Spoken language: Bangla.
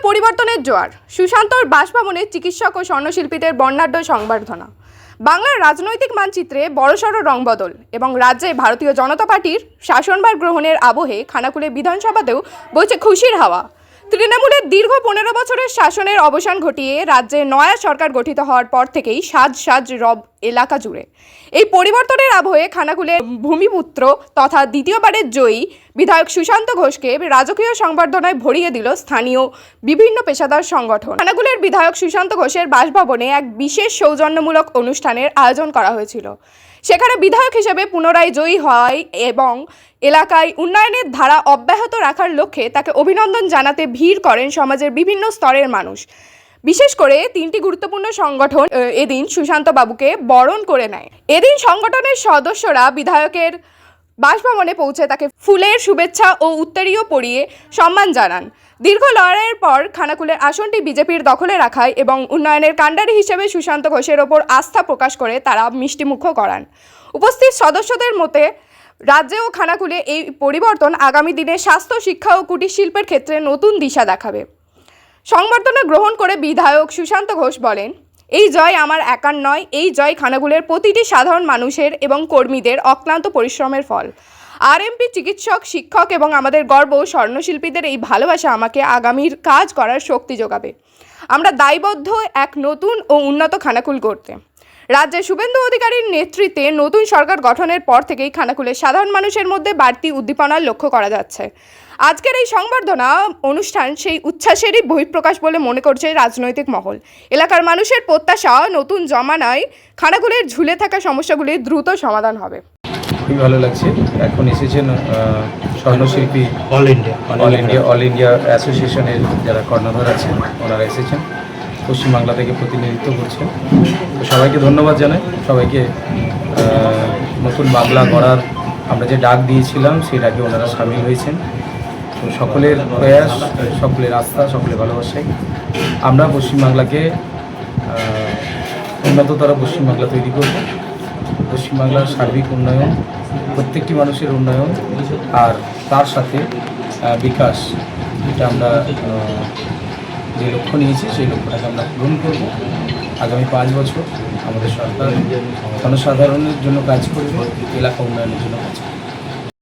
পরিবর্তনের জোয়ার, সুশান্তর বাসভবনে চিকিৎসক ও স্বর্ণশিল্পীদের বর্ণাঢ্য সংবর্ধনা। বাংলার রাজনৈতিক মানচিত্রে বড়সড় রংবদল এবং রাজ্যে ভারতীয় জনতা পার্টির শাসনভার গ্রহণের আবহে খানাকুলে বিধানসভাতেও বইছে খুশির হাওয়া। তৃণমূলের দীর্ঘ 15 বছরের শাসনের অবসান ঘটিয়ে রাজ্যে নয়া সরকার গঠিত হওয়ার পর থেকেই সাজ রব এলাকা জুড়ে। এই পরিবর্তনের আবহে খানাকুলের ভূমিপুত্র তথা দ্বিতীয়বারের জয়ী বিধায়ক সুশান্ত ঘোষকে রাজকীয় সংবর্ধনায় ভরিয়ে দিল স্থানীয় বিভিন্ন পেশাদার সংগঠন। খানাকুলের বিধায়ক সুশান্ত ঘোষের বাসভবনে এক বিশেষ সৌজন্যমূলক অনুষ্ঠানের আয়োজন করা হয়েছিল। সেখানে বিধায়ক হিসেবে পুনরায় জয়ী হয় এবং এলাকায় উন্নয়নের ধারা অব্যাহত রাখার লক্ষ্যে তাকে অভিনন্দন জানাতে ভিড় করেন সমাজের বিভিন্ন স্তরের মানুষ। বিশেষ করে 3টি গুরুত্বপূর্ণ সংগঠন এদিন সুশান্ত বাবুকে বরণ করে নেয়। এদিন সংগঠনের সদস্যরা বিধায়কের বাসভবনে পৌঁছে তাকে ফুলের শুভেচ্ছা ও উত্তরীয় পরিয়ে সম্মান জানান। দীর্ঘ লড়াইয়ের পর খানাকুলের আসনটি বিজেপির দখলে রাখায় এবং উন্নয়নের কাণ্ডারি হিসেবে সুশান্ত ঘোষের ওপর আস্থা প্রকাশ করে তারা মিষ্টিমুখ করান। উপস্থিত সদস্যদের মতে রাজ্যে ও খানাকুলে এই পরিবর্তন আগামী দিনে স্বাস্থ্য, শিক্ষা ও কুটির শিল্পের ক্ষেত্রে নতুন দিশা দেখাবে। সংবর্ধনা গ্রহণ করে বিধায়ক সুশান্ত ঘোষ বলেন, এই জয় আমার একার নয়, এই জয় খানাকুলের প্রতিটি সাধারণ মানুষের এবং কর্মীদের অক্লান্ত পরিশ্রমের ফল। আরএমপি, চিকিৎসক, শিক্ষক এবং আমাদের গর্ব স্বর্ণশিল্পীদের এই ভালোবাসা আমাকে আগামীর কাজ করার শক্তি যোগাবে। আমরা দায়বদ্ধ এক নতুন ও উন্নত খানাকুল করতে। রাজ্যে শুভেন্দু অধিকারীর নেতৃত্বে নতুন সরকার গঠনের পর থেকেই খানাকুলের সাধারণ মানুষের মধ্যে বাড়তি উদ্দীপনার লক্ষ্য করা যাচ্ছে। আজকের এই সংবর্ধনা অনুষ্ঠান সেই উচ্ছ্বাসেরই বহিঃপ্রকাশ বলে মনে করছে রাজনৈতিক মহল। এলাকার মানুষের প্রত্যাশা নতুন জমানায় খানাকুলের ঝুলে থাকা সমস্যাগুলির দ্রুত সমাধান হবে। খুবই ভালো লাগছে। এখন এসেছেন স্বর্ণশিল্পী অল ইন্ডিয়া অ্যাসোসিয়েশনের যারা কর্ণধার আছেন, ওনারা এসেছেন, পশ্চিমবাংলা থেকে প্রতিনিধিত্ব করছেন। তো সবাইকে ধন্যবাদ জানাই। সবাইকে নতুন বাংলা গড়ার আমরা যে ডাক দিয়েছিলাম সেই ডাকে ওনারা সামিল হয়েছেন। তো সকলের প্রয়াস, সকলের আস্থা, সকলের ভালোবাসায় আমরা পশ্চিমবাংলাকে উন্নততর পশ্চিমবাংলা তৈরি করব। পশ্চিমবাংলার সার্বিক উন্নয়ন, প্রত্যেকটি মানুষের উন্নয়ন আর তার সাথে বিকাশ, এটা আমরা যে লক্ষ্য নিয়েছি সেই লক্ষ্যটাকে আমরা পূরণ করব। আগামী 5 বছর আমাদের সরকার জনসাধারণের জন্য কাজ করবে, এলাকা উন্নয়নের জন্য কাজ করবে।